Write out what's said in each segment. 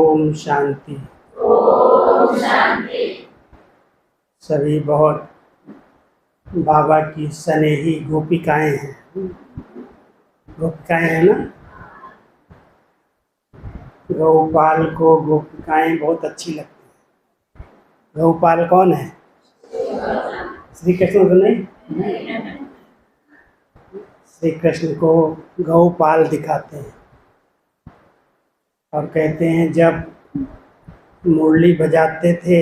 ओम शांति। ओम शांति। सभी बहुत बाबा की स्नेही गोपिकाएं हैं। गोपिकाएं हैं ना। गौपाल को गोपिकाएं बहुत अच्छी लगती हैं। गौपाल कौन है? श्री कृष्ण तो नहीं। श्री कृष्ण को गौपाल दिखाते हैं और कहते हैं जब मुरली बजाते थे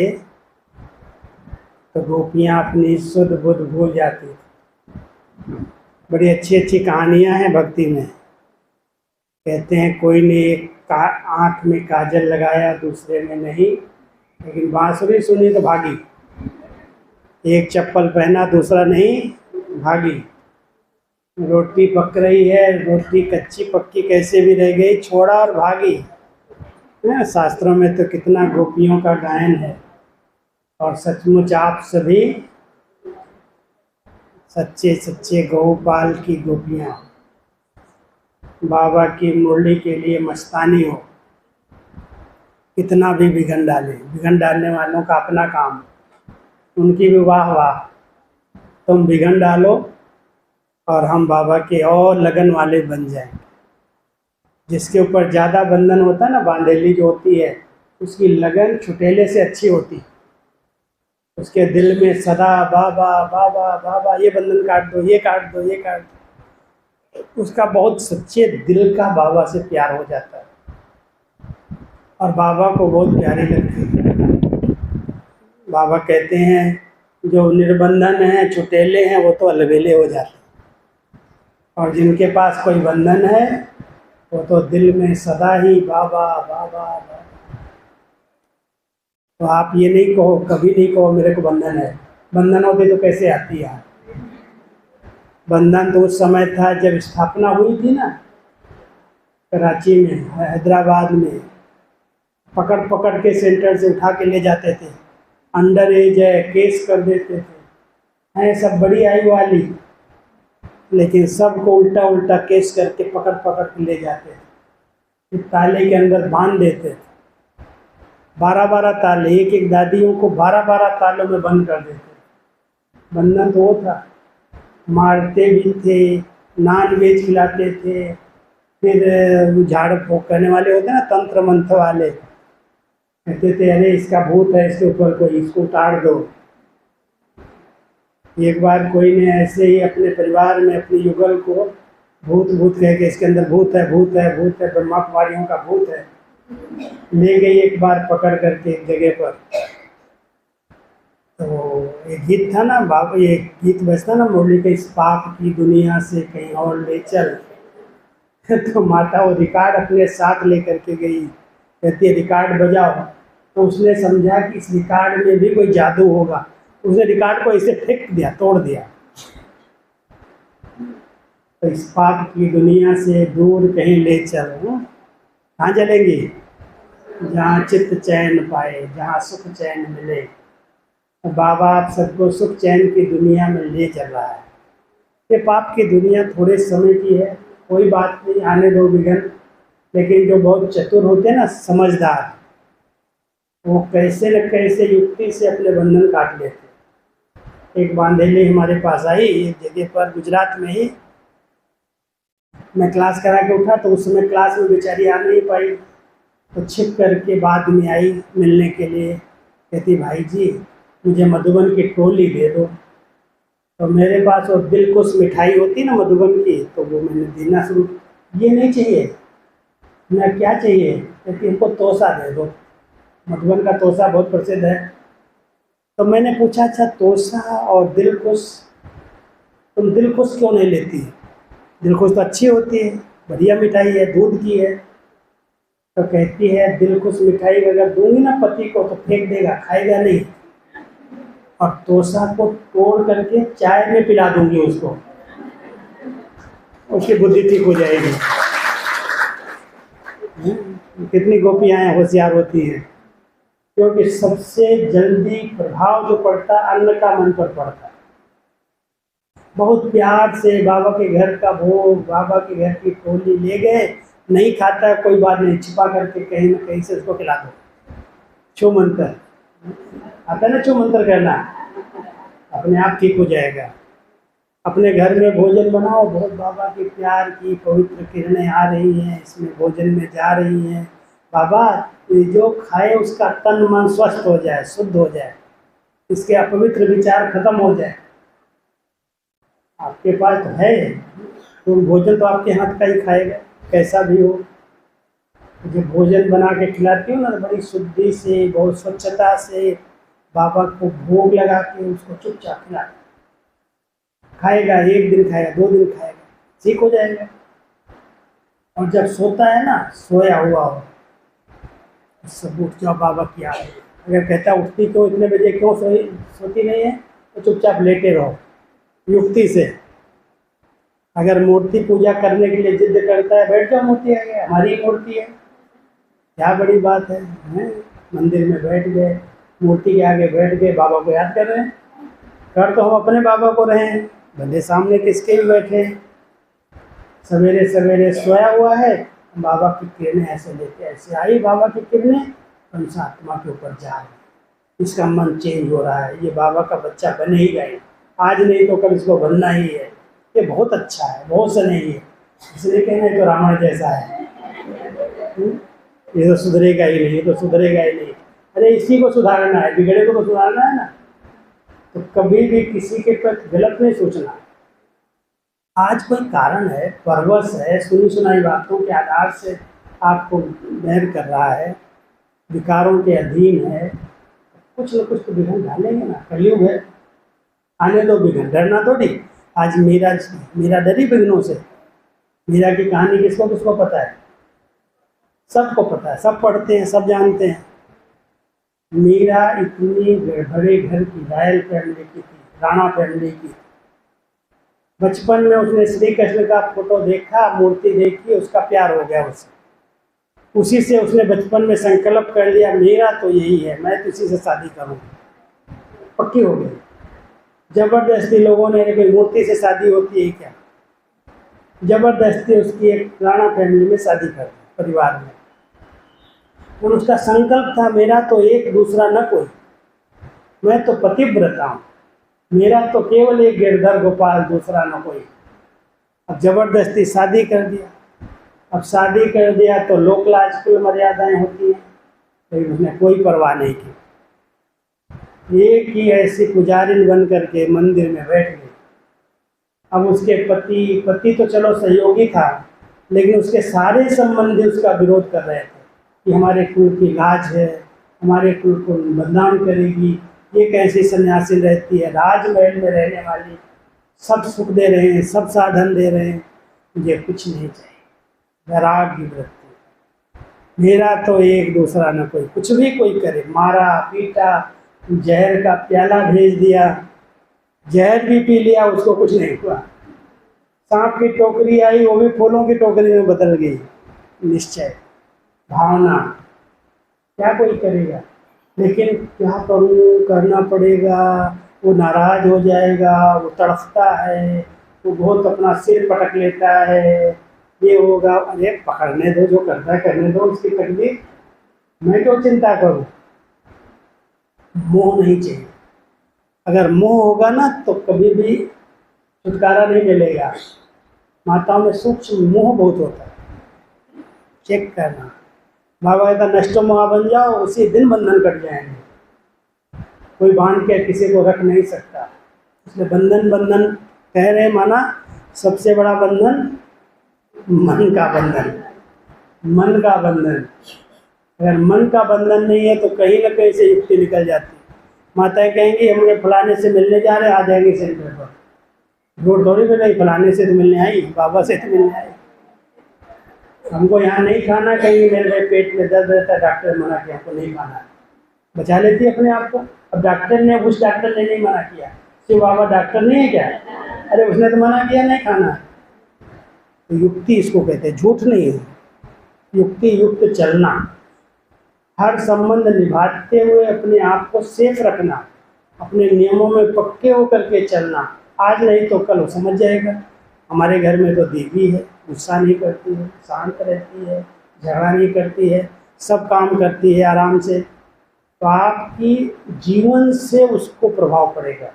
तो गोपियाँ अपनी शुद्ध बुद्ध भूल जाती थी। बड़ी अच्छी अच्छी कहानियाँ हैं भक्ति में। कहते हैं कोई ने एक आँख में काजल लगाया, दूसरे में नहीं, लेकिन बांसुरी सुनी तो भागी। एक चप्पल पहना, दूसरा नहीं, भागी। रोटी पक रही है, रोटी कच्ची पक्की कैसे भी रह गई, छोड़ा और भागी। शास्त्रों में तो कितना गोपियों का गायन है। और सचमुच आप सभी सच्चे सच्चे गौपाल की गोपियाँ, बाबा की मुरली के लिए मस्तानी हो। कितना भी बिगन डालने वालों का अपना काम, उनकी भी वाह वाह। तुम बिगन डालो और हम बाबा के और लगन वाले बन जाएंगे। जिसके ऊपर ज़्यादा बंधन होता है ना, बांधेली जो होती है, उसकी लगन छुटेले से अच्छी होती। उसके दिल में सदा बाबा बाबा बाबा, ये बंधन काट दो, ये काट दो, ये काट दो। उसका बहुत सच्चे दिल का बाबा से प्यार हो जाता है और बाबा को बहुत प्यारी लगती है। बाबा कहते हैं जो निर्बंधन हैं, छुटेले हैं, वो तो अलबेले हो जाते हैं, और जिनके पास कोई बंधन है वो तो दिल में सदा ही बाबा बाबा बाबा। तो आप ये नहीं कहो, कभी नहीं कहो मेरे को बंधन है। बंधन होते तो कैसे आती है? बंधन तो उस समय था जब स्थापना हुई थी ना, कराची में, हैदराबाद में। पकड़ पकड़ के सेंटर से उठा के ले जाते थे। अंडर एज है, केस कर देते थे, हैं सब बड़ी आयु वाली, लेकिन सबको उल्टा उल्टा केस करके पकड़ पकड़ के ले जाते थे। फिर ताले के अंदर बांध देते थे। 12-12 ताले, एक एक दादियों को 12-12 तालों में बंद कर देते। बंधन तो वो था। मारते भी थे, नॉन वेज खिलाते थे। फिर झाड़ फूक करने वाले होते ना, तंत्र मंत्र वाले, कहते थे अरे इसका भूत है इसके ऊपर कोई, इसको उतार दो। एक बार कोई ने ऐसे ही अपने परिवार में अपनी युगल को भूत भूत कह के, इसके अंदर भूत है, भूत है, भूत है, ब्रह्मा कुमारियों का भूत है, ले गई एक बार पकड़ करके एक जगह पर। तो एक गीत था ना बाबा, ये गीत बजता ना मुरली के, इस पाप की दुनिया से कहीं और ले चल। तो माता वो रिकॉर्ड अपने साथ लेकर के गई, कहती है रिकॉर्ड बजाओ। तो उसने समझा कि इस रिकॉर्ड में भी कोई जादू होगा, उसने रिकॉर्ड को ऐसे फेंक दिया, तोड़ दिया। तो इस पाप की दुनिया से दूर कहीं ले चल। कहाँ चलेंगी? जहाँ चित्त चैन पाए, जहाँ सुख चैन मिले। तो बाबा आप सबको सुख चैन की दुनिया में ले चल रहा है। ये पाप की दुनिया थोड़े समय की है, कोई बात नहीं, आने दो विघन। लेकिन जो बहुत चतुर होते हैं ना, समझदार, वो कैसे न कैसे युक्ति से अपने बंधन काट लेते। एक बांधेली हमारे पास आई एक जगह पर, गुजरात में ही। मैं क्लास करा के उठा तो उस समय क्लास में बेचारी आ नहीं पाई, तो छिप करके बाद में आई मिलने के लिए। कहती भाई जी मुझे मधुबन की टोली दे दो। तो मेरे पास वो दिलकुश मिठाई होती ना मधुबन की, तो वो मैंने देना शुरू। ये नहीं चाहिए, मैं क्या चाहिए? क्योंकि इनको तोसा दे दो, मधुबन का तोसा बहुत प्रसिद्ध है। तो मैंने पूछा अच्छा तोसा और दिलकुश, तुम दिलकुश क्यों नहीं लेती? दिलकुश तो अच्छी होती है, बढ़िया मिठाई है, दूध की है। तो कहती है दिलकुश मिठाई अगर दूंगी ना पति को तो फेंक देगा, खाएगा नहीं, और तोसा को तोड़ करके चाय में पिला दूंगी उसको, उसकी बुद्धि ठीक हो जाएगी। कितनी गोपियाँ होशियार होती हैं, क्योंकि सबसे जल्दी प्रभाव जो पड़ता है अन्न का मन पर पड़ता है। बहुत प्यार से बाबा के घर का भोग, बाबा के घर की टोली ले गए, नहीं खाता है कोई बात नहीं, छिपा करके कहीं ना कहीं से उसको खिला दो। छू मंत्र आता है ना, छू मंत्र करना, अपने आप ठीक हो जाएगा। अपने घर में भोजन बनाओ, बहुत बाबा की प्यार की पवित्र किरणें आ रही हैं, इसमें भोजन में जा रही हैं। बाबा ये जो खाए उसका तन मन स्वस्थ हो जाए, शुद्ध हो जाए, इसके अपवित्र विचार खत्म हो जाए। आपके पास तो है, तो भोजन तो आपके हाथ का ही खाएगा, कैसा भी हो। जो भोजन बना के खिलाती हो ना, बड़ी शुद्धि से, बहुत स्वच्छता से बाबा को भोग लगा के उसको चुपचाप खिला खाएगा। 1 दिन खाएगा, 2 दिन खाएगा, ठीक हो जाएगा। और जब सोता है ना, सोया हुआ हो, सब उठ जाओ बाबा की याद है। अगर कहता उठती क्यों, इतने बजे क्यों सोती नहीं है, तो चुपचाप लेटे रहो युक्ति से। अगर मूर्ति पूजा करने के लिए जिद करता है, बैठ जाओ, मूर्ति आ गया, हमारी मूर्ति है, क्या बड़ी बात है, हैं? मंदिर में बैठ गए, मूर्ति के आगे बैठ गए, बाबा को याद कर रहे हैं। कर तो हम अपने बाबा को रहे हैं, भले सामने किसके भी बैठे। सवेरे सवेरे सोया हुआ है, बाबा की किरणें ऐसे लेके, ऐसे आई बाबा की किरणें, पंच आत्मा के ऊपर जा रही, इसका मन चेंज हो रहा है, ये बाबा का बच्चा बने ही गए, आज नहीं तो कल इसको बनना ही है, ये बहुत अच्छा है, बहुत स्नेही है, इसलिए कहना तो रावण जैसा है। ये तो सुधरेगा ही नहीं, ये तो सुधरेगा ही नहीं। अरे इसी को सुधारना है, बिगड़े को तो सुधारना है ना। तो कभी भी किसी के प्रति गलत नहीं सोचना। आज कोई कारण है, परवश है, सुनी सुनाई बातों के आधार से आपको बैर कर रहा है, विकारों के अधीन है, कुछ न कुछ तो विघन डालेंगे ना। कलयुग है, आने दो विघन, डरना थोड़ी। आज मेरा डरी विघ्नों से। मीरा की कहानी किसको किसको पता है? सबको पता है, सब पढ़ते हैं, सब जानते हैं। मीरा इतनी बड़े घर की, रॉयल फैमिली की थी, राणा फैमिली की। बचपन में उसने श्री कृष्ण का फोटो देखा, मूर्ति देखी, उसका प्यार हो गया उससे। उसी से उसने बचपन में संकल्प कर लिया, मेरा तो यही है, मैं तो इसी से शादी करूँगी। पक्की हो गई। जबरदस्ती लोगों ने, कोई मूर्ति से शादी होती है क्या? जबरदस्ती उसकी एक राणा फैमिली में शादी कर दी, परिवार में। और उसका संकल्प था, मेरा तो एक दूसरा न कोई, मैं तो पतिव्रता हूँ, मेरा तो केवल एक गिरधर गोपाल, दूसरा न कोई। अब जबरदस्ती शादी कर दिया। अब शादी कर दिया तो लोक लाज कुल मर्यादाएं होती हैं, लेकिन उसने कोई परवाह नहीं की। एक ही ऐसी पुजारिन बन करके मंदिर में बैठ गई। अब उसके पति तो चलो सहयोगी था, लेकिन उसके सारे संबंधी उसका विरोध कर रहे थे कि हमारे कुल की लाज है, हमारे कुल को बदनाम करेगी, ये कैसी सन्यासी रहती है, राजमहल में रहने वाली, सब सुख दे रहे हैं, सब साधन दे रहे हैं, मुझे कुछ नहीं चाहिए, वैराग्य वृत्ति। मेरा तो एक दूसरा न कोई, कुछ भी कोई करे, मारा पीटा, जहर का प्याला भेज दिया, जहर भी पी लिया, उसको कुछ नहीं हुआ। सांप की टोकरी आई, वो भी फूलों की टोकरी में बदल गई। निश्चय, भावना, क्या कोई करेगा। लेकिन क्या करूँ, करना पड़ेगा, वो नाराज हो जाएगा, वो तड़फता है, वो बहुत अपना सिर पटक लेता है, ये होगा। अरे पकड़ने दो, जो करता है करने दो, उसकी तकलीफ, मैं क्यों चिंता करूँ। मोह नहीं चाहिए। अगर मोह होगा ना तो कभी भी छुटकारा नहीं मिलेगा। माताओं में सूक्ष्म मोह बहुत होता है, चेक करना। बाबा कहता नष्टो मोह बन जाओ, उसी दिन बंधन कट जाएंगे। कोई बांध के किसी को रख नहीं सकता, इसलिए बंधन कह रहे, माना सबसे बड़ा बंधन मन का बंधन। मन का बंधन, अगर मन का बंधन नहीं है तो कहीं ना कहीं से युक्ति निकल जाती। माताएं कहेंगी हम लोग फलाने से मिलने जा रहे हैं, आ जाएंगे सेंटर पर। रोड थोड़ी पे नहीं, फलाने से तो मिलने आई, बाबा से तो मिलने आई, हमको यहाँ नहीं खाना, कहीं मिल रहे, पेट में दर्द रहता है, डॉक्टर मना किया हमको नहीं खाना, बचा लेती है अपने आप को। अब डॉक्टर ने, उस डॉक्टर ने नहीं मना किया, शिव बाबा डॉक्टर नहीं है क्या? अरे उसने तो मना किया नहीं खाना। तो युक्ति इसको कहते हैं, झूठ नहीं है, युक्ति युक्त चलना, हर संबंध निभाते हुए अपने आप को सेफ रखना, अपने नियमों में पक्के होकर के चलना। आज नहीं तो कल वो समझ जाएगा। हमारे घर में तो देवी है, गुस्सा नहीं करती है, शांत रहती है, झगड़ा नहीं करती है, सब काम करती है आराम से, तो आपकी जीवन से उसको प्रभाव पड़ेगा।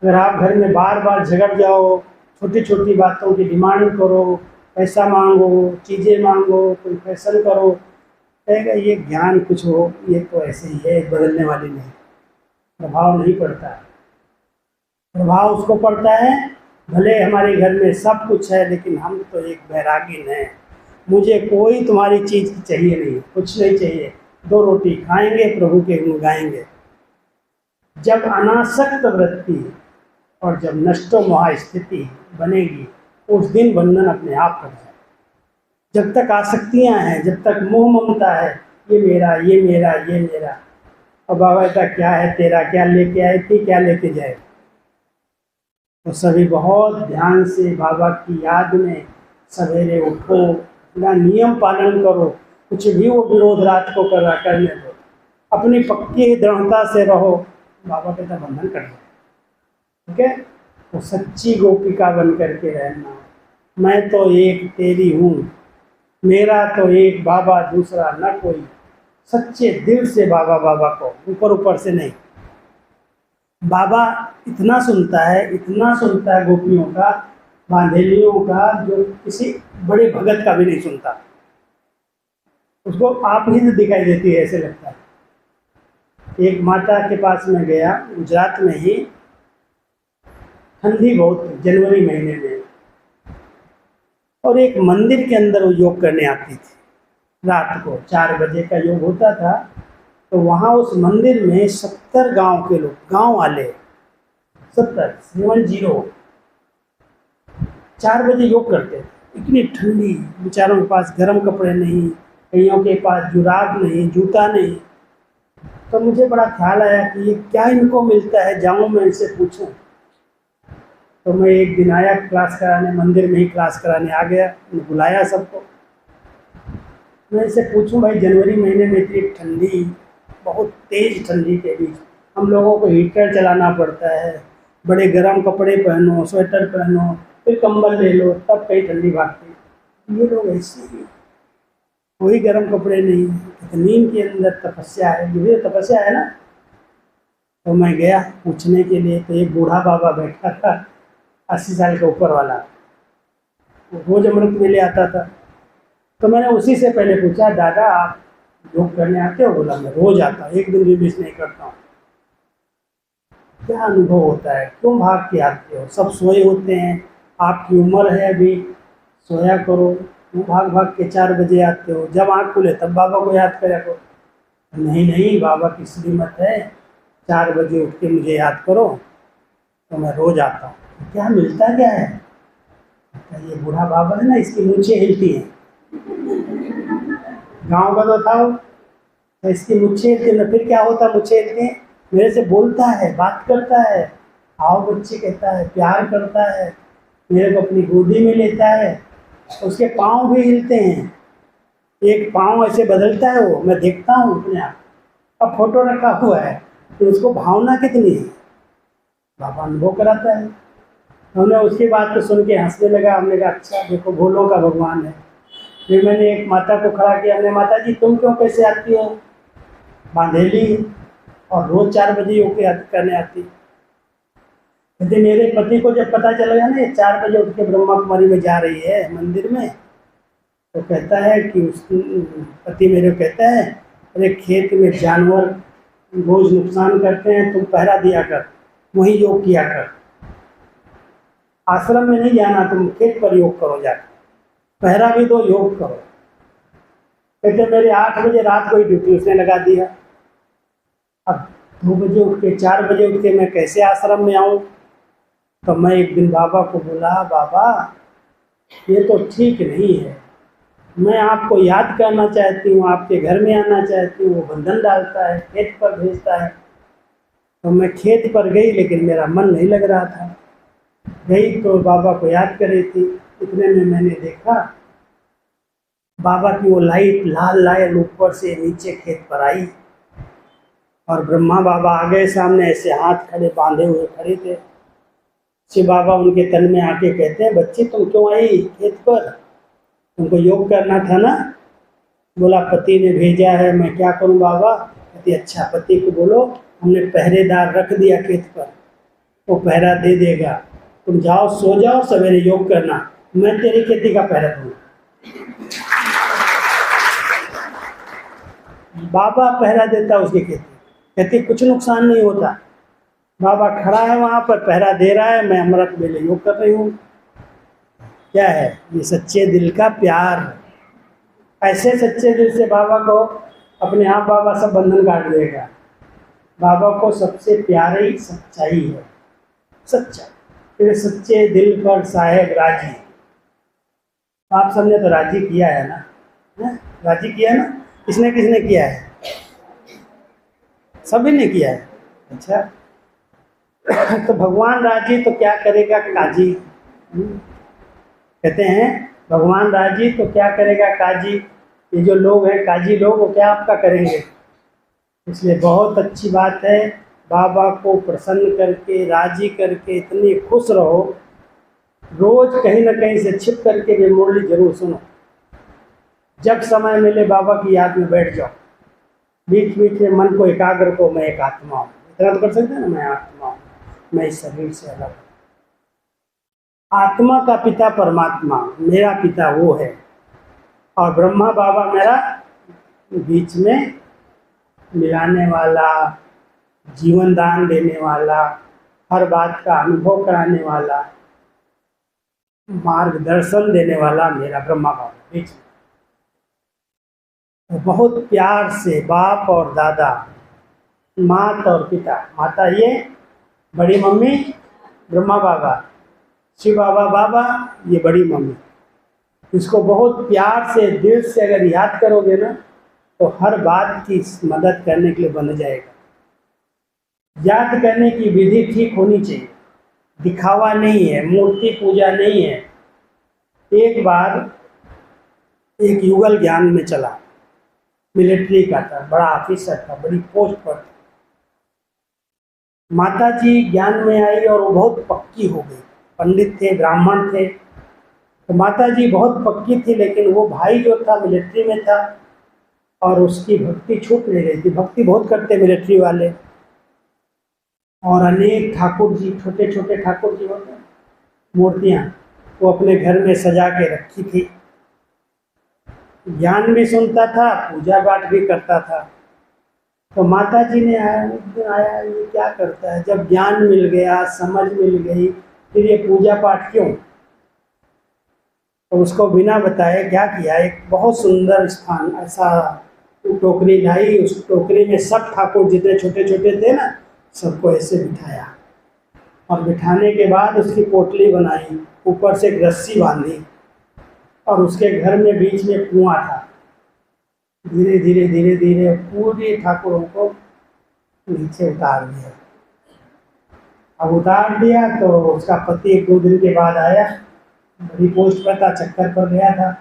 अगर आप घर में बार बार झगड़ जाओ, छोटी छोटी बातों की डिमांड करो, पैसा मांगो, चीज़ें मांगो, कोई फैशन करो, कहेगा ये ज्ञान कुछ हो, ये तो ऐसे ही है, बदलने वाली नहीं, प्रभाव नहीं पड़ता है। प्रभाव उसको पड़ता है, भले हमारे घर में सब कुछ है लेकिन हम तो एक बैरागीन हैं, मुझे कोई तुम्हारी चीज़ चाहिए नहीं, कुछ नहीं चाहिए, 2 रोटी खाएंगे, प्रभु के गुण गाएंगे। जब अनासक्त वृत्ति और जब नष्टो मोहा स्थिति बनेगी, उस दिन बंधन अपने आप कट जाए। जब तक आसक्तियां हैं, जब तक मोह ममता है, ये मेरा, ये मेरा, ये मेरा, और बाबा कहता क्या है तेरा, क्या लेके आए थी, क्या लेके जाए। तो सभी बहुत ध्यान से बाबा की याद में सवेरे उठो, अपना नियम पालन करो, कुछ भी वो विरोध रात को करने दो, अपनी पक्की दृढ़ता से रहो, बाबा कहता बंधन कर दो। ठीक है, तो सच्ची गोपिका बन करके रहना। मैं तो एक तेरी हूँ, मेरा तो एक बाबा, दूसरा न कोई। सच्चे दिल से बाबा बाबा को, ऊपर ऊपर से नहीं। बाबा इतना सुनता है गोपियों का, बांधेलियों का, जो किसी बड़े भगत का भी नहीं सुनता। उसको आप ही से दिखाई देती है, ऐसे लगता है। एक माता के पास में गया, गुजरात में ही, ठंडी बहुत थी, जनवरी महीने में, और एक मंदिर के अंदर वो योग करने आती थी। रात को 4 बजे का योग होता था, तो वहाँ उस मंदिर में 70 गांव के लोग, गांव वाले 70 4 बजे योग करते थे। इतनी ठंडी, बेचारों के पास गर्म कपड़े नहीं, कईयों के पास जुराब नहीं, जूता नहीं। तो मुझे बड़ा ख्याल आया कि ये क्या इनको मिलता है, जाऊँ मैं इनसे पूछूं। तो मैं एक दिन आया क्लास कराने, मंदिर में ही क्लास कराने आ गया, बुलाया सबको। मैं इनसे पूछूं भाई, जनवरी महीने में इतनी ठंडी, बहुत तेज़ ठंडी के बीच हम लोगों को हीटर चलाना पड़ता है, बड़े गर्म कपड़े पहनो, स्वेटर पहनो, फिर कंबल ले लो, तब कहीं ठंडी भागती। ये लोग ऐसे ही, कोई गर्म कपड़े नहीं, नींद के अंदर तपस्या है, ये भी तपस्या है ना। तो मैं गया पूछने के लिए, तो एक बूढ़ा बाबा बैठा था, 80 साल के ऊपर वाला, रोज अमृत वेले आता था। तो मैंने उसी से पहले पूछा, दादा आप योग करने आते हो? बोला मैं रोज आता हूँ, एक दिन भी मिस नहीं करता हूँ। क्या अनुभव होता है, क्यों भाग के आते हो? सब सोए होते हैं, आपकी उम्र है अभी, सोया करो, क्यों भाग भाग के 4 बजे आते हो? जब आँख खुले तब बाबा को याद करा करो। नहीं नहीं, बाबा की श्रीमत है, 4 बजे उठ के मुझे याद करो, तो मैं रोज आता हूँ। क्या मिलता क्या है? ये बूढ़ा बाबा है ना, इसकी मूंछें हिलती हैं, गांव का तो था वो, तो इसकी मूंछें हिलती है। फिर क्या होता, मूंछें हिलती हैं, मेरे से बोलता है, बात करता है, आओ बच्चे कहता है, प्यार करता है, मेरे को अपनी गोदी में लेता है, उसके पाँव भी हिलते हैं, एक पाँव ऐसे बदलता है वो, मैं देखता हूँ अपने आप। अब फोटो रखा हुआ है, तो उसको भावना कितनी है, बाबा अनुभव कराता है। हमने उसकी बात को सुन के हंसने लगा। हमने कहा अच्छा देखो, भोलों का भगवान है। फिर मैंने एक माता को खड़ा किया, हमने, माता जी तुम क्यों कैसे आती हो? बांधेली, और रोज 4 बजे योग करने आती। कहते मेरे पति को जब पता चलेगा ना, 4 बजे उठ के ब्रह्मा कुमारी में जा रही है मंदिर में, तो कहता है कि उस पति मेरे को कहता है, अरे खेत में जानवर रोज नुकसान करते हैं, तुम पहरा दिया कर, वहीं योग किया कर, आश्रम में नहीं जाना, तुम खेत पर योग करो, जाकर पहरा भी दो, योग करो। कहते मेरे 8 बजे रात को ही ड्यूटी उसने लगा दिया। अब 2 बजे उठ के, 4 बजे उठ के मैं कैसे आश्रम में आऊँ? तो मैं एक दिन बाबा को बोला, बाबा ये तो ठीक नहीं है, मैं आपको याद करना चाहती हूँ, आपके घर में आना चाहती हूँ, वो बंधन डालता है, खेत पर भेजता है। तो मैं खेत पर गई, लेकिन मेरा मन नहीं लग रहा था। गई तो बाबा को याद कर रही थी, इतने में मैंने देखा बाबा की वो लाइट, लाल लाइट ऊपर से नीचे खेत पर आई, और ब्रह्मा बाबा आ गए सामने, ऐसे हाथ खड़े बांधे हुए खड़े थे। शिव बाबा उनके तन में आके कहते हैं, बच्चे तुम क्यों आई खेत पर, तुमको योग करना था ना। बोला पति ने भेजा है, मैं क्या करूं बाबा। कहती अच्छा, पति को बोलो हमने पहरेदार रख दिया खेत पर, वो पहरा दे देगा, तुम जाओ सो जाओ, सवेरे योग करना, मैं तेरी खेती का पहरा दूंगा। बाबा पहरा देता उसकी खेती, कहती कुछ नुकसान नहीं होता। बाबा खड़ा है वहां पर, पहरा दे रहा है, मैं अमृत वेले योग कर रही हूँ। क्या है ये? सच्चे दिल का प्यार। ऐसे सच्चे दिल से बाबा को अपने आप बाबा सब बंधन काट देगा। बाबा को सबसे प्यारी सच्चाई है, सच्चा। फिर सच्चे दिल पर साहेब राजी। आप सबने तो राजी किया है ना, है? राजी किया है ना, किसने किसने किया है? सभी ने किया है। अच्छा तो भगवान राजी तो क्या करेगा काजी। कहते हैं भगवान राजी तो क्या करेगा काजी। ये जो लोग हैं काजी लोग, वो क्या आपका करेंगे। इसलिए बहुत अच्छी बात है, बाबा को प्रसन्न करके राजी करके इतनी खुश रहो। रोज कहीं ना कहीं से छिप करके भी मुरली जरूर सुनो। जब समय मिले बाबा की याद में बैठ जाओ, बीच बीच में मन को एकाग्र को, मैं एक आत्मा हूँ, इतना तो कर सकते हैं ना, मैं आत्मा हूँ, मैं इस शरीर से अलग हूँ। आत्मा का पिता परमात्मा, मेरा पिता वो है, और ब्रह्मा बाबा मेरा बीच में मिलाने वाला, जीवन दान देने वाला, हर बात का अनुभव कराने वाला, मार्गदर्शन देने वाला मेरा ब्रह्मा बाबा बीच में। तो बहुत प्यार से बाप और दादा, माता और पिता, माता ये बड़ी मम्मी ब्रह्मा बाबा, शिव बाबा बाबा ये बड़ी मम्मी, इसको बहुत प्यार से दिल से अगर याद करोगे ना तो हर बात की मदद करने के लिए बन जाएगा। याद करने की विधि ठीक होनी चाहिए, दिखावा नहीं है, मूर्ति पूजा नहीं है। एक बार एक युगल ज्ञान में चला, मिलिट्री का था, बड़ा ऑफिसर था, बड़ी पोस्ट पर था। माता जी ज्ञान में आई और वो बहुत पक्की हो गई, पंडित थे, ब्राह्मण थे, तो माता जी बहुत पक्की थी। लेकिन वो भाई जो था मिलिट्री में था और उसकी भक्ति छूट नहीं रही थी। भक्ति बहुत करते मिलिट्री वाले, और अनेक ठाकुर जी, छोटे छोटे ठाकुर जी होते हैं, मूर्तियाँ, वो अपने घर में सजा के रखी थी। ज्ञान भी सुनता था, पूजा पाठ भी करता था। तो माता जी ने आया ये क्या करता है, जब ज्ञान मिल गया, समझ मिल गई, फिर ये पूजा पाठ क्यों। तो उसको बिना बताए क्या किया, एक बहुत सुंदर स्थान ऐसा टोकरी लाई, उस टोकरी में सब ठाकुर जितने छोटे छोटे थे ना सबको ऐसे बिठाया, और बिठाने के बाद उसकी पोटली बनाई, ऊपर से एक रस्सी बांधी, और उसके घर में बीच में कुआं था। धीरे धीरे धीरे धीरे पूरी ठाकुरों को नीचे उतार दिया। अब उतार दिया तो उसका पति एक दो दिन के बाद आया, बड़ी पोस्ट पर था, चक्कर पर गया था।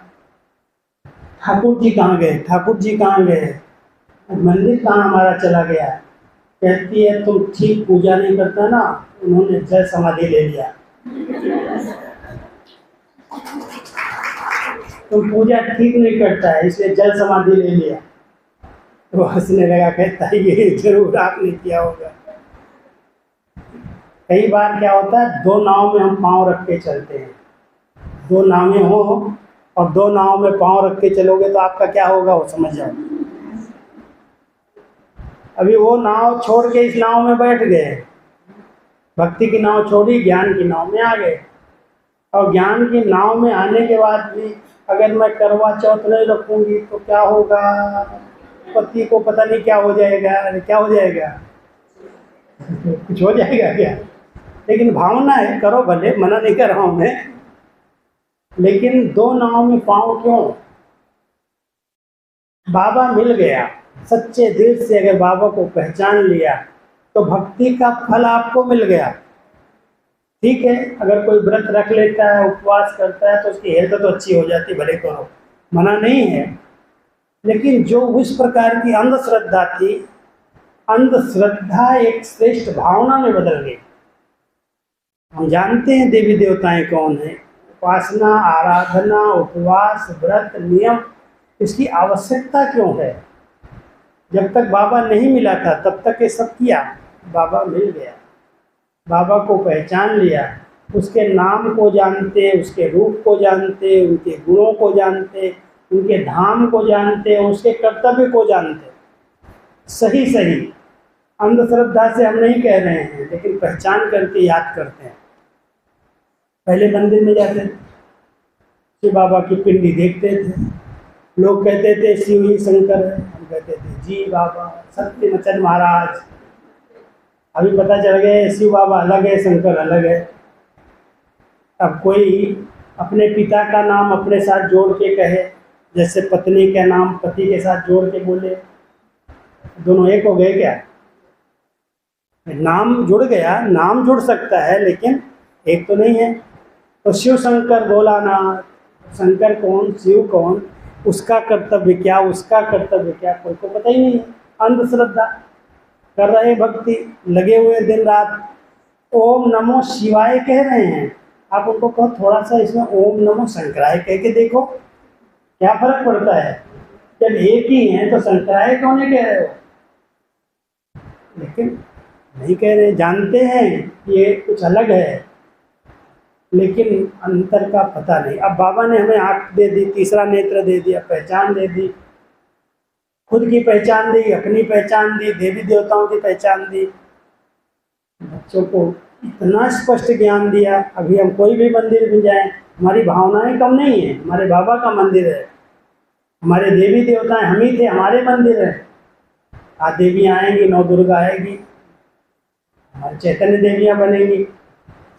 ठाकुर जी कहाँ गए, ठाकुर जी कहाँ गए, मंदिर कहाँ हमारा चला गया। कहती है तुम ठीक पूजा नहीं करता ना, उन्होंने जल समाधि ले लिया। तुम पूजा ठीक नहीं करता है इसलिए जल समाधि ले लिया। तो हंसने लगा, कहता है ये जरूर आपने किया होगा। कई बार क्या होता है, दो नाव में हम पांव रख के चलते हैं, दो नावें हो और दो नाव में पांव रख के चलोगे तो आपका क्या होगा वो समझ जाओ। अभी वो नाव छोड़ के इस नाव में बैठ गए, भक्ति की नाव छोड़ी, ज्ञान की नाव में आ गए। और ज्ञान की नाव में आने के बाद भी अगर मैं करवा चौथ नहीं रखूंगी तो क्या होगा, पति को पता नहीं क्या हो जाएगा। अरे क्या हो जाएगा, कुछ हो जाएगा क्या। लेकिन भावना है, करो भले, मना नहीं कर रहा हूं मैं, लेकिन दो नाव में पांव क्यों। बाबा मिल गया, सच्चे दिल से अगर बाबा को पहचान लिया तो भक्ति का फल आपको मिल गया। ठीक है, अगर कोई व्रत रख लेता है, उपवास करता है तो उसकी हेल्थ तो अच्छी हो जाती, भले करो, मना नहीं है। लेकिन जो उस प्रकार की अंधश्रद्धा थी, अंधश्रद्धा एक श्रेष्ठ भावना में बदल गई। हम जानते हैं देवी देवताएं कौन हैं। उपासना, आराधना, उपवास, व्रत, नियम, इसकी आवश्यकता क्यों है? जब तक बाबा नहीं मिला था तब तक ये सब किया। बाबा मिल गया, बाबा को पहचान लिया, उसके नाम को जानते, उसके रूप को जानते, उनके गुणों को जानते, उनके धाम को जानते, उसके कर्तव्य को जानते। सही सही अंधश्रद्धा से हम नहीं कह रहे हैं, लेकिन पहचान करके याद करते हैं। पहले मंदिर में जाते थे, शिव बाबा की पिंडी देखते थे, लोग कहते थे शिव ही शंकर है, हम कहते थे जी बाबा सत्यमचन महाराज। अभी पता चल गया शिव बाबा अलग है, शंकर अलग है। अब कोई अपने पिता का नाम अपने साथ जोड़ के कहे, जैसे पत्नी का नाम पति के साथ जोड़ के बोले, दोनों एक हो गए क्या? नाम जुड़ गया, नाम जुड़ सकता है लेकिन एक तो नहीं है। तो शिव शंकर भोलानाथ, शंकर कौन, शिव कौन, उसका कर्तव्य क्या, उसका कर्तव्य क्या, कोई को पता ही नहीं है। अंधश्रद्धा कर रहे, भक्ति लगे हुए दिन रात ओम नमो शिवाय कह रहे हैं। आप उनको कहो थोड़ा सा इसमें ओम नमो शंकराय कह के देखो, क्या फर्क पड़ता है? जब एक ही है तो शंकराय क्यों नहीं कह रहे हो? लेकिन नहीं कह रहे, जानते हैं ये कुछ अलग है, लेकिन अंतर का पता नहीं। अब बाबा ने हमें आँख दे दी, तीसरा नेत्र दे दिया, पहचान दे दी, खुद की पहचान दी, अपनी पहचान दी, देवी देवताओं की पहचान दी, बच्चों को इतना स्पष्ट ज्ञान दिया। अभी हम कोई भी मंदिर में जाएं, हमारी भावनाएं कम नहीं है, हमारे बाबा का मंदिर है, हमारे देवी देवताएं हम ही थे, हमारे मंदिर है। आज देवियाँ आएंगी, नौ दुर्गा आएगी, हमारी चैतन्य देवियाँ बनेंगी।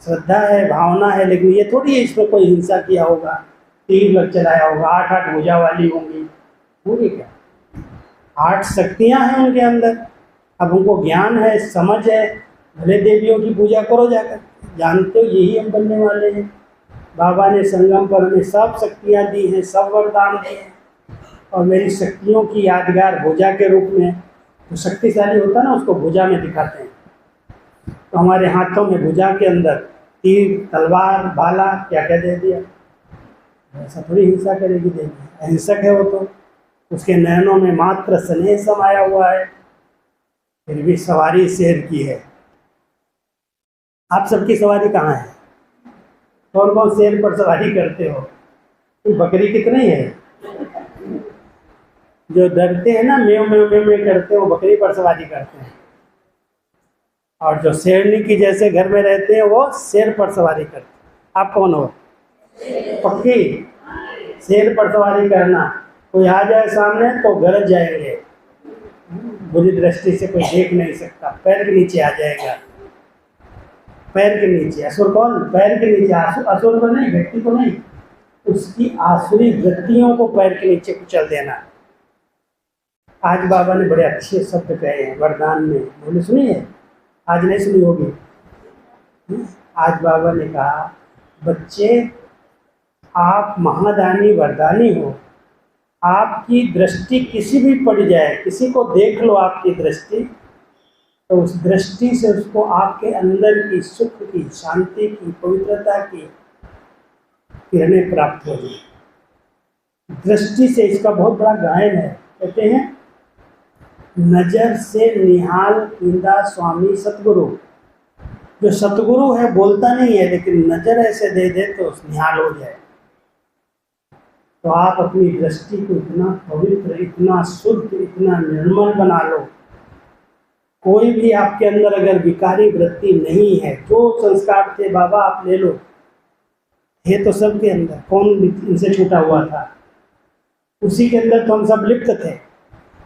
श्रद्धा है, भावना है, लेकिन ये थोड़ी है इसमें कोई हिंसा किया होगा, तीर लग चलाया होगा, 8-8 भुजा वाली होंगी, पूरी क्या 8 शक्तियाँ हैं उनके अंदर। अब उनको ज्ञान है, समझ है, भले देवियों की पूजा करो जाकर, जानते हो यही हम बनने वाले हैं। बाबा ने संगम पर हमें सब शक्तियाँ दी हैं, सब वरदान दिए हैं, और मेरी शक्तियों की यादगार भुजा के रूप में, जो शक्तिशाली होता है ना उसको भुजा में दिखाते हैं। तो हमारे हाथों में भुजा के अंदर तीर, तलवार, भाला क्या क्या दे दिया। ऐसा थोड़ी हिंसा करेगी देवी, अहिंसक है वो तो। उसके नयनों में मात्र स्नेह समाया हुआ है, फिर भी सवारी शेर की है। आप सबकी सवारी कहाँ है? कौन कौन शेर पर सवारी करते हो? बकरी कितनी है? जो डरते हैं ना, मेव मेव मेव मेव करते हो, बकरी पर सवारी करते हैं। और जो शेरनी की जैसे घर में रहते हैं वो शेर पर सवारी करते हैं। आप कौन हो? पक्की शेर पर सवारी करना। कोई आ जाए सामने तो गरज जाएंगे, बुरी दृष्टि से कोई देख नहीं सकता, पैर के नीचे आ जाएगा, पैर के नीचे। असुर कौन? पैर के नीचे। असुर को नहीं, व्यक्ति को नहीं, उसकी आसुरी वृत्तियों को पैर के नीचे कुचल देना। आज बाबा ने बड़े अच्छे शब्द कहे हैं वरदान में, बोले सुनिए, आज नहीं सुनी होगी। आज बाबा ने कहा, बच्चे आप महादानी वरदानी हो, आपकी दृष्टि किसी भी पड़ जाए, किसी को देख लो आपकी दृष्टि, तो उस दृष्टि से उसको आपके अंदर की सुख की, शांति की, पवित्रता की किरणें प्राप्त होगी। दृष्टि से इसका बहुत बड़ा गायन है, कहते हैं नजर से निहाल कींदा स्वामी सतगुरु। जो सतगुरु है बोलता नहीं है, लेकिन नजर ऐसे दे दे तो निहाल हो जाए। तो आप अपनी दृष्टि को इतना पवित्र, इतना शुद्ध, इतना निर्मल बना लो। कोई भी आपके अंदर अगर विकारी वृत्ति नहीं है, जो संस्कार थे बाबा आप ले लो, थे तो सबके अंदर, कौन इनसे छूटा हुआ था? उसी के अंदर तो हम सब लिप्त थे।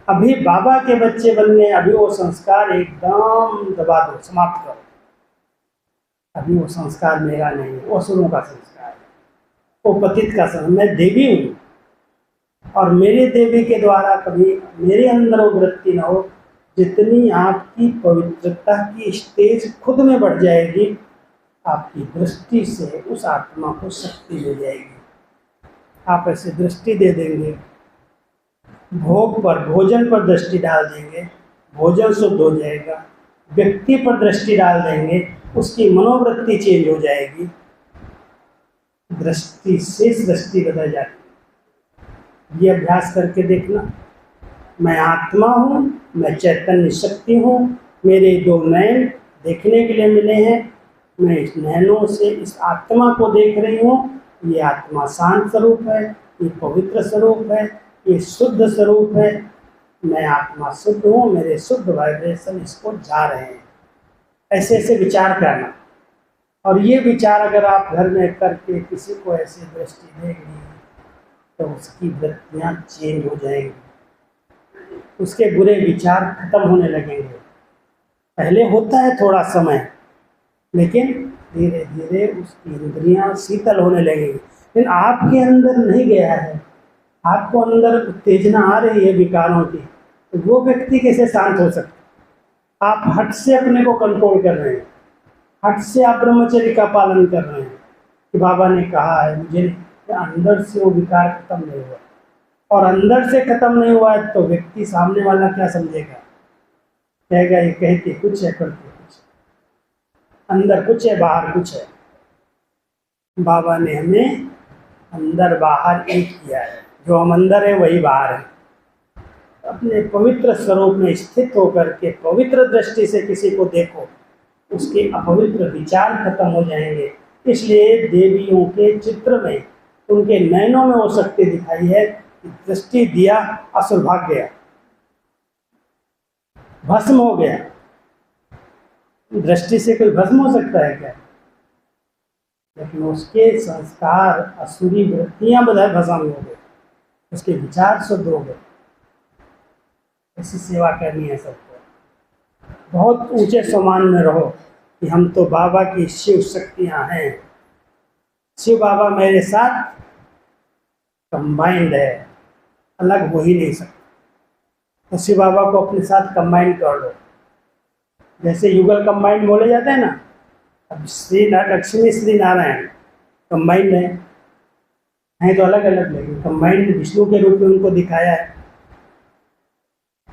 अभी बाबा के बच्चे बन गए, अभी वो संस्कार एकदम दबा दो, समाप्त करो। अभी वो संस्कार मेरा नहीं है, वो असुरों का संस्कार है, वो पतित का संस्कार। मैं देवी हूँ और मेरे देवी के द्वारा कभी मेरे अंदर वो वृत्ति न हो। जितनी आपकी पवित्रता की स्टेज खुद में बढ़ जाएगी, आपकी दृष्टि से उस आत्मा को शक्ति मिल जाएगी। आप ऐसे दृष्टि दे देंगे, भोग पर, भोजन पर दृष्टि डाल देंगे, भोजन शुद्ध हो जाएगा। व्यक्ति पर दृष्टि डाल देंगे, उसकी मनोवृत्ति चेंज हो जाएगी, दृष्टि शेष दृष्टि बदल जाती। ये अभ्यास करके देखना। मैं आत्मा हूँ, मैं चैतन्य शक्ति हूँ, मेरे दो नयन देखने के लिए मिले हैं, मैं इस नयनों से इस आत्मा को देख रही हूँ। ये आत्मा शांत स्वरूप है, ये पवित्र स्वरूप है, ये शुद्ध स्वरूप है। मैं आत्मा शुद्ध हूँ, मेरे शुद्ध वाइब्रेशन इसको जा रहे हैं। ऐसे ऐसे विचार करना। और ये विचार अगर आप घर में करके किसी को ऐसी दृष्टि देंगे तो उसकी वृत्तियाँ चेंज हो जाएंगी, उसके बुरे विचार खत्म होने लगेंगे। पहले होता है थोड़ा समय, लेकिन धीरे धीरे उसकी इंद्रियां शीतल होने लगेंगी। लेकिन आपके अंदर नहीं गया है, आपको अंदर उत्तेजना आ रही है विकारों की, तो वो व्यक्ति कैसे शांत हो सकता? आप हट से अपने को कंट्रोल कर रहे हैं, हट से आप ब्रह्मचर्य का पालन कर रहे हैं कि बाबा ने कहा है मुझे, अंदर से वो विकार खत्म नहीं हुआ। और अंदर से खत्म नहीं हुआ है तो व्यक्ति सामने वाला क्या समझेगा? कहेगा ये कहते कुछ है, करते कुछ है, अंदर कुछ है, बाहर कुछ है। बाबा ने हमें अंदर बाहर एक किया है, जो हम अंदर है वही बाहर है। अपने पवित्र स्वरूप में स्थित होकर के पवित्र दृष्टि से किसी को देखो, उसके अपवित्र विचार खत्म हो जाएंगे। इसलिए देवियों के चित्र में, उनके नयनों में वो शक्ति दिखाई है कि दृष्टि दिया, असुर भाग गया, भस्म हो गया। दृष्टि से कोई भस्म हो सकता है क्या? लेकिन उसके संस्कार, असुरी वृत्तियां बदल भस्म हो गए, उसके विचार शुद्ध हो गए। ऐसी सेवा करनी है सबको। बहुत ऊंचे सम्मान में रहो कि हम तो बाबा की शिव शक्तियां हैं, शिव बाबा मेरे साथ कंबाइंड है, अलग हो ही नहीं सकता। तो शिव बाबा को अपने साथ कंबाइन कर लो। जैसे युगल कंबाइंड बोले जाते हैं ना, अब श्री लक्ष्मी श्री नारायण कंबाइंड हैं तो अलग अलग, लेकिन कंबाइंड विष्णु के रूप में उनको दिखाया है।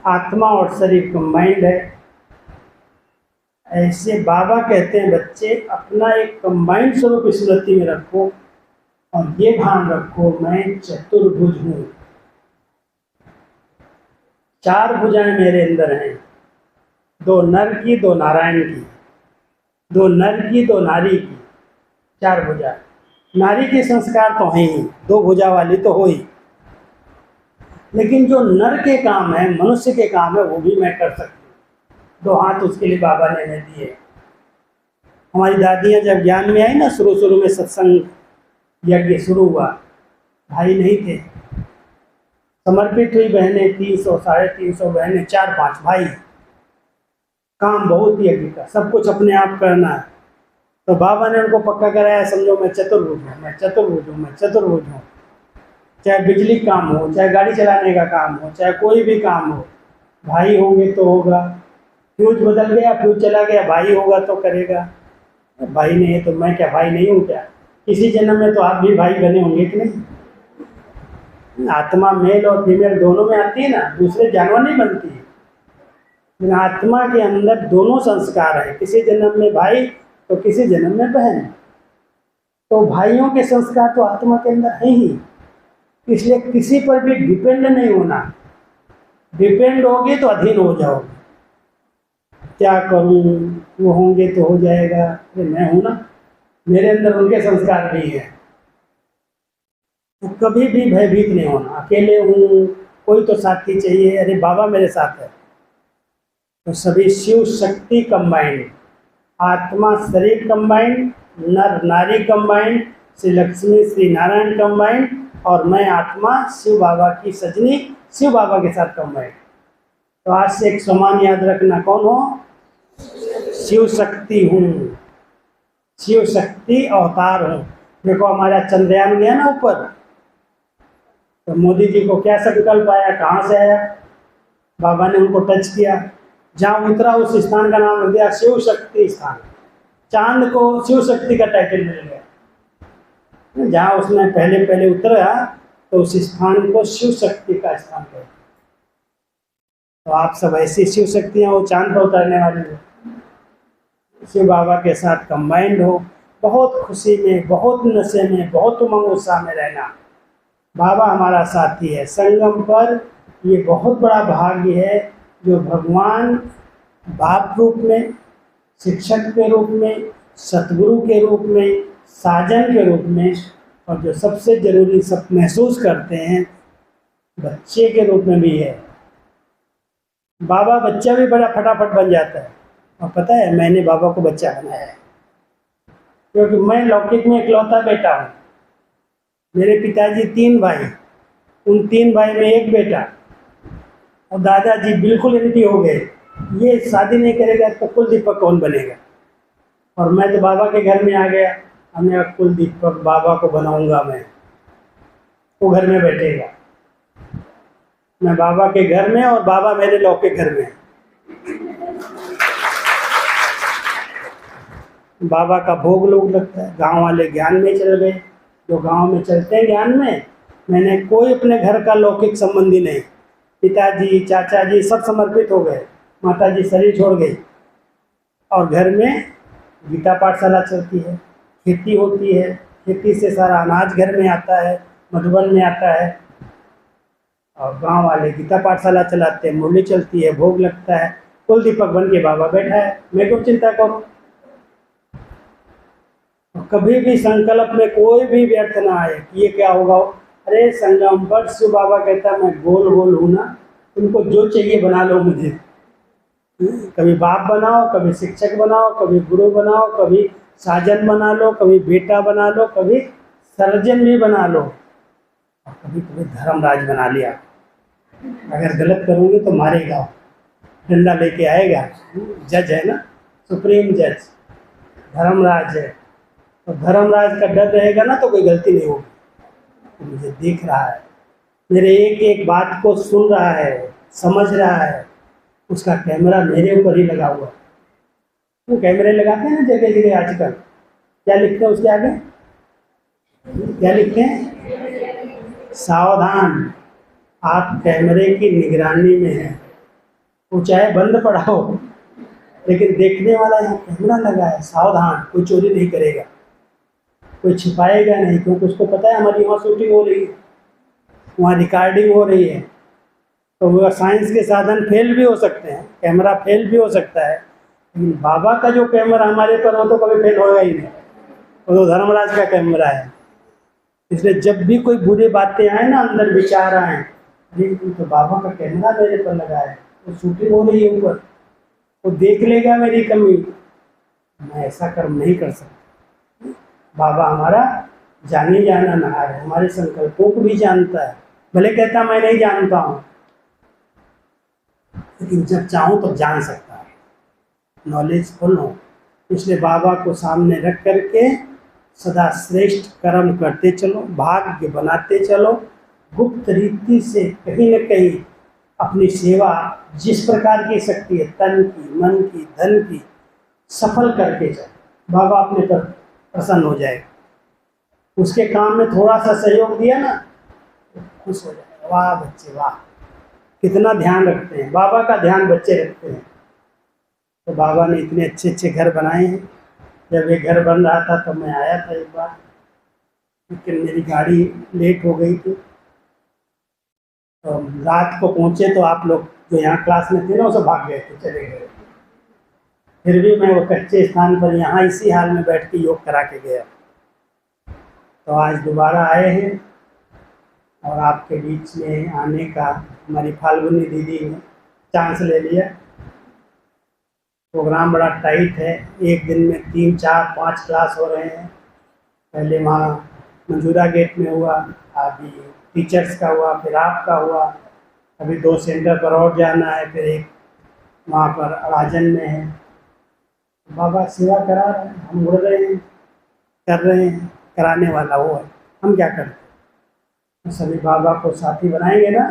आत्मा और शरीर कंबाइंड है। ऐसे बाबा कहते हैं बच्चे अपना एक कंबाइंड स्वरूप स्मृति में रखो और ये भान रखो मैं चतुर्भुज हूँ। 4 भुजाएं मेरे अंदर हैं, 2 नर की, 2 नारायण की, 2 नर की, 2 नारी की, 4 भुजा। नारी के संस्कार तो हैं ही, 2 भुजा वाली तो हो ही, लेकिन जो नर के काम है, मनुष्य के काम है, वो भी मैं कर सकती हूँ। 2 हाथ उसके लिए बाबा ने हमें दिए। हमारी दादियाँ जब ज्ञान में आई ना, शुरू में सत्संग यज्ञ शुरू हुआ, भाई नहीं थे, समर्पित हुई बहनें 300 साढ़े 300 बहनें, 4-5 भाई। काम बहुत यज्ञ का, सब कुछ अपने आप करना है। तो बाबा ने उनको पक्का कराया, समझो मैं चतुर्भुज हूँ, मैं चतुर्भुज हूँ, मैं चतुर्भुज हूँ। चाहे बिजली काम हो, चाहे गाड़ी चलाने का काम हो, चाहे कोई भी काम हो, भाई होंगे तो होगा। फ्यूज बदल गया, फ्यूज चला गया, भाई होगा तो करेगा। भाई नहीं है तो मैं क्या भाई नहीं हूँ क्या? किसी जन्म में तो आप भी भाई बने होंगे कि नहीं? आत्मा मेल और फीमेल दोनों में आती है ना, दूसरे जानवर नहीं बनती है। लेकिन आत्मा के अंदर दोनों संस्कार है, किसी जन्म में भाई तो किसी जन्म में बहन। तो भाइयों के संस्कार तो आत्मा के अंदर है ही, इसलिए किसी पर भी डिपेंड नहीं होना। डिपेंड होगे तो अधीन हो जाओगे। क्या करूं, वो होंगे तो हो जाएगा, अरे मैं हूं ना, मेरे अंदर उनके संस्कार भी हैं। तो कभी भी भयभीत नहीं होना। अकेले हूँ, कोई तो साथी चाहिए, अरे बाबा मेरे साथ है। तो सभी शिव शक्ति कंबाइंड, आत्मा शरीर कंबाइंड, नर नारी कंबाइंड, श्री लक्ष्मी श्री नारायण कंबाइंड, और मैं आत्मा शिव बाबा की सजनी शिव बाबा के साथ कंबाइंड। तो आज से एक सम्मान याद रखना, कौन हो? शिव शक्ति हूँ, शिव शक्ति अवतार हूँ। देखो हमारा चंद्रयान गया ना ऊपर, तो मोदी जी को क्या संकल्प आया, कहाँ से आया? बाबा ने उनको टच किया, जहाँ उतरा उस स्थान का नाम रख दिया शिव शक्ति स्थान। चांद को शिव शक्ति का टाइटल मिल गया। जहाँ उसने पहले उतरा तो उस स्थान को शिव शक्ति का स्थान कहते। तो आप सब ऐसी शिव शक्तियाँ वो चांद पर उतरने वाली हो। शिव बाबा के साथ कंबाइंड हो, बहुत खुशी में, बहुत नशे में, बहुत उमंग उत्साह में रहना। बाबा हमारा साथी है। संगम पर ये बहुत बड़ा भाग्य है जो भगवान बाप रूप में, शिक्षक के रूप में, सतगुरु के रूप में, साजन के रूप में, और जो सबसे ज़रूरी सब महसूस करते हैं बच्चे के रूप में भी है। बाबा बच्चा भी बड़ा फटाफट बन जाता है। और पता है मैंने बाबा को बच्चा बनाया है क्योंकि मैं लौकिक में इकलौता बेटा हूँ। मेरे पिताजी 3 भाई, उन 3 भाई में एक बेटा, और दादाजी बिल्कुल एंटी हो गए, ये शादी नहीं करेगा तो कुल दीपक कौन बनेगा। और मैं तो बाबा के घर में आ गया, हमने अब कुल दीपक बाबा को बनाऊंगा मैं, वो घर में बैठेगा। मैं बाबा के घर में और बाबा मेरे लौकिक घर में। बाबा का भोग लोग लगता है। गांव वाले ज्ञान में चल गए, जो गांव में चलते हैं ज्ञान में। मैंने कोई अपने घर का लौकिक संबंधी नहीं, पिताजी चाचा जी सब समर्पित हो गए, माता जी शरीर छोड़ गई, और घर में गीता पाठशाला चलती है, खेती होती है, खेती से सारा अनाज घर में आता है, मधुबन में आता है, और गांव वाले गीता पाठशाला चलाते हैं, मुरली चलती है, भोग लगता है, कुल दीपक बन के बाबा बैठा है। मैं क्यों चिंता करूं? कभी भी संकल्प में कोई भी व्यर्थ ना आए कि ये क्या होगा। अरे संगम पर शिव बाबा कहता मैं गोल गोल हूँ ना, तुमको जो चाहिए बना लो मुझे। कभी बाप बनाओ, कभी शिक्षक बनाओ, कभी गुरु बनाओ, कभी साजन बना लो, कभी बेटा बना लो, कभी सर्जन भी बना लो, और कभी कभी धर्मराज बना लिया। अगर गलत करोगे तो मारेगा, डंडा लेके आएगा। जज है ना, सुप्रीम जज धर्मराज है, तो धर्मराज का डर रहेगा ना तो कोई गलती नहीं होगी। तो मुझे देख रहा है, मेरे एक एक बात को सुन रहा है, समझ रहा है, उसका कैमरा मेरे ऊपर ही लगा हुआ है। वो कैमरे लगाते हैं ना जगह जगह आजकल, क्या लिखते हैं उसके आगे? क्या लिखते हैं? सावधान, आप कैमरे की निगरानी में हैं। वो चाहे बंद पड़ा हो, लेकिन देखने वाला यहाँ कैमरा लगा है। सावधान, कोई चोरी नहीं करेगा, कोई छिपाएगा नहीं, क्योंकि उसको पता है हमारी वहाँ शूटिंग हो रही है, वहाँ रिकॉर्डिंग हो रही है। तो वह साइंस के साधन फेल भी हो सकते हैं, कैमरा फेल भी हो सकता है, लेकिन बाबा का जो कैमरा हमारे पर हो तो कभी फेल होगा ही नहीं। वो तो धर्मराज का कैमरा है। इसलिए जब भी कोई बुरी बातें आए ना, अंदर विचार आए, अरे तो बाबा का कैमरा मेरे पर लगा है, वो शूटिंग हो रही है ऊपर, वो देख लेगा मेरी कमी, मैं ऐसा कर्म नहीं कर सकता। बाबा हमारा जाने जाना नहार है, हमारे संकल्पों को भी जानता है। भले कहता मैं नहीं जानता हूँ, लेकिन जब चाहूँ तो जान सकता है, नॉलेजफुल हो। इसलिए बाबा को सामने रख करके सदा श्रेष्ठ कर्म करते चलो, भाग्य बनाते चलो, गुप्त रीति से कहीं न कहीं अपनी सेवा जिस प्रकार की शक्ति है, तन की, मन की, धन की, सफल करके चलो। बाबा अपने पर प्रसन्न हो जाएगा। उसके काम में थोड़ा सा सहयोग दिया ना, खुश हो जाएगा। वाह बच्चे वाह, कितना ध्यान रखते हैं। बाबा का ध्यान बच्चे रखते हैं। तो बाबा ने इतने अच्छे अच्छे घर बनाए हैं। जब ये घर बन रहा था तो मैं आया था एक बार, लेकिन मेरी गाड़ी लेट हो गई थी, तो रात को पहुँचे तो आप लोग जो यहाँ क्लास में थे ना, वो सब भाग गए थे, चले गए। फिर भी मैं वो कच्चे स्थान पर यहाँ इसी हाल में बैठ के योग करा के गया। तो आज दोबारा आए हैं, और आपके बीच में आने का हमारी फाल्गुनी दीदी ने चांस ले लिया। प्रोग्राम बड़ा टाइट है, एक दिन में 3, 4, 5 क्लास हो रहे हैं। पहले वहाँ मंजूरा गेट में हुआ, अभी टीचर्स का हुआ, फिर आपका हुआ, अभी 2 सेंटर पर और जाना है, फिर एक वहाँ पर राजन में है। बाबा सेवा करा रहे हैं, हम उड़ रहे हैं, कर रहे हैं, कराने वाला वो है, हम क्या करते हैं। सभी बाबा को साथी बनाएंगे ना,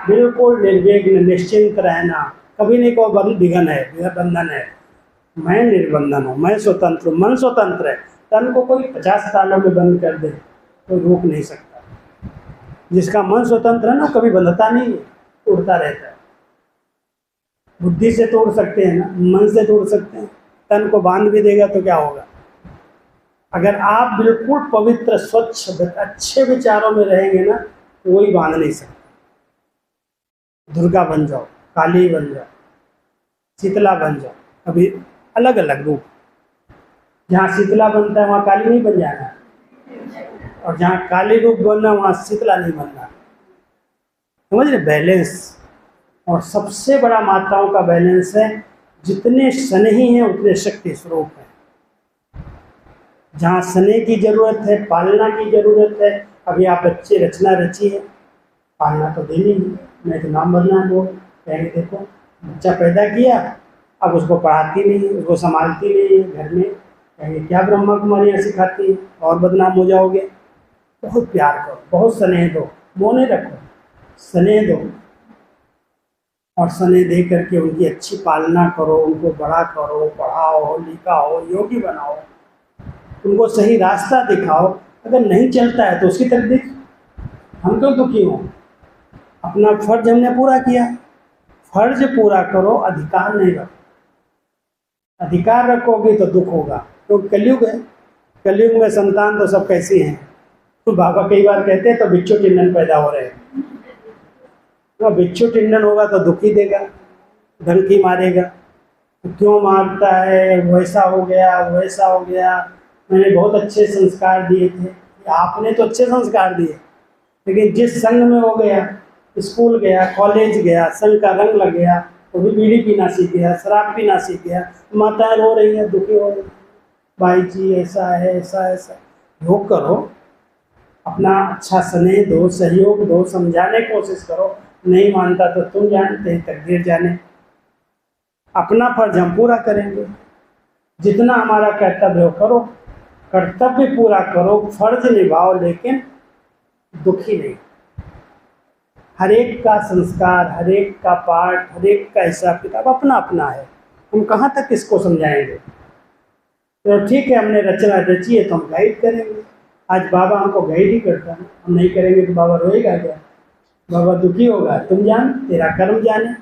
बिल्कुल निर्विघ्न निश्चिंत रहना, कभी नहीं को विघन है, बंधन है। मैं निर्बंधन हूँ, मैं स्वतंत्र हूँ, मन स्वतंत्र है। तन को कोई 50 सालों में बंद कर दे तो रोक नहीं सकता। जिसका मन स्वतंत्र है ना, कभी बंधता नहीं, उड़ता रहता है। बुद्धि से तोड़ सकते हैं ना, मन से तोड़ सकते हैं, तन को बांध भी देगा तो क्या होगा? अगर आप बिल्कुल पवित्र, स्वच्छ, अच्छे विचारों में रहेंगे ना, तो वही बांध नहीं सकते। दुर्गा बन जाओ, काली बन जाओ, शीतला बन जाओ, अभी अलग अलग रूप। जहाँ शीतला बनता है वहाँ काली नहीं बन जाना, और जहाँ काली रूप बनना वहाँ शीतला नहीं बनना। समझ रहे? बैलेंस। और सबसे बड़ा माताओं का बैलेंस है, जितने स्नेही हैं उतने शक्ति स्वरूप हैं। जहाँ स्नेह की जरूरत है, पालना की जरूरत है, अभी आप अच्छी रचना रची है, पालना तो देनी ही। मैं तो नाम बदनाम हो कहेंगे, देखो बच्चा पैदा किया, अब उसको पढ़ाती नहीं, उसको संभालती नहीं है घर में, कहेंगे क्या ब्रह्मा कुमारियाँ सिखाती है, और बदनाम हो जाओगे। बहुत प्यार करो, बहुत स्नेह दो, मोह नहीं रखो, स्नेह दो, और स्नेह दे करके उनकी अच्छी पालना करो, उनको बड़ा करो, पढ़ाओ लिखाओ, योगी बनाओ, उनको सही रास्ता दिखाओ। अगर नहीं चलता है तो उसकी तरफ देख, हम क्यों दुखी हों? अपना फर्ज हमने पूरा किया, फर्ज पूरा करो, अधिकार नहीं रखो। अधिकार रखोगे तो दुख होगा, तो कलयुग है। कलयुग में संतान तो सब कैसी हैं? तो बाबा कई बार कहते हैं तो बिच्छू टिंडन पैदा हो रहे हैं। तो बिच्छू टिंडन होगा तो दुखी देगा, धमकी मारेगा, तो क्यों मारता है, वैसा हो गया वैसा हो गया, मैंने बहुत अच्छे संस्कार दिए थे। आपने तो अच्छे संस्कार दिए, लेकिन जिस संग में हो गया, स्कूल गया, कॉलेज गया, संग का रंग लग गया, वो भी बीड़ी पीना सीख गया, शराब पीना सीख गया, माताएं रो रही हैं, दुखी हो रही, भाई जी ऐसा है, ऐसा ऐसा। योग करो, अपना अच्छा स्नेह दो, सहयोग दो, समझाने की कोशिश करो। नहीं मानता तो तुम जानते, तकदीर जाने। अपना फर्ज हम पूरा करेंगे, जितना हमारा कर्तव्य हो करो, कर्तव्य पूरा करो, फर्ज निभाओ, लेकिन दुखी नहीं। हर एक का संस्कार, हर एक का पाठ, हर एक का हिसाब किताब अपना अपना है। हम कहाँ तक इसको समझाएंगे? तो ठीक है, हमने रचना रची है तो हम गाइड करेंगे। आज बाबा हमको गाइड ही करता है, हम नहीं करेंगे तो बाबा रोएगा क्या? बाबा दुखी होगा, तुम जान, तेरा कर्म जाने।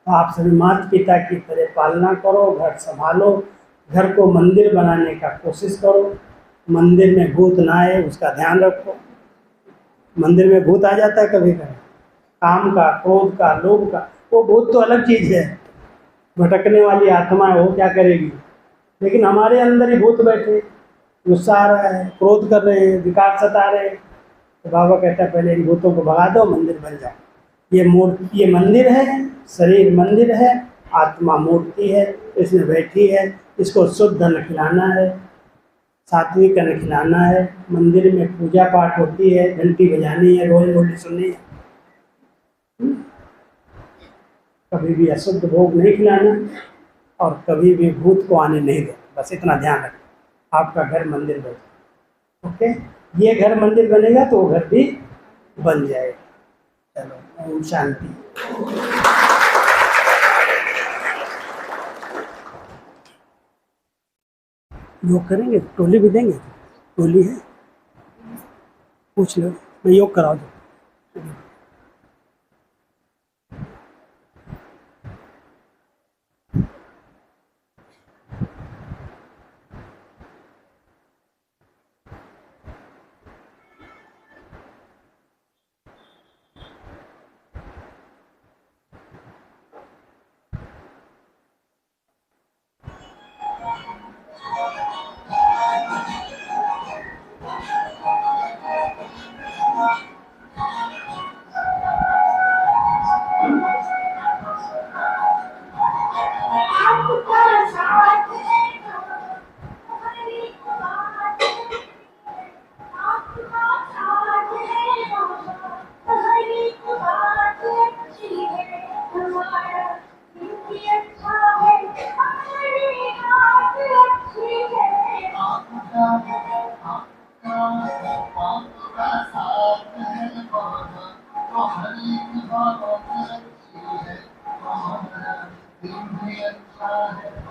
तो आप सभी माता पिता की तरह पालना करो, घर संभालो, घर को मंदिर बनाने का कोशिश करो। मंदिर में भूत ना आए उसका ध्यान रखो। मंदिर में भूत आ जाता है कभी कभी, काम का, क्रोध का, लोभ का, वो भूत तो अलग चीज़ है, भटकने वाली आत्मा है, वो क्या करेगी। लेकिन हमारे अंदर ही भूत बैठे, गुस्सा आ रहा है, क्रोध कर रहे हैं, विकार सता रहे हैं, तो बाबा कहता है पहले इन भूतों को भगा दो, मंदिर बन जाओ। ये मंदिर है, शरीर मंदिर है, आत्मा मूर्ति है, इसमें बैठी है, इसको शुद्ध अन्न खिलाना है, सात्विक अन्न खिलाना है। मंदिर में पूजा पाठ होती है, घंटी बजानी है, रोज बोली सुननी है। कभी भी अशुद्ध भोग नहीं खिलाना, और कभी भी भूत को आने नहीं देना। बस इतना ध्यान रखें, आपका घर मंदिर बने। ओके, ये घर मंदिर बनेगा तो वो घर भी बन जाएगा। चलो, ओम शांति। योग करेंगे, टोली भी देंगे, टोली है, पूछ लो, मैं योग करा दूँ। Hare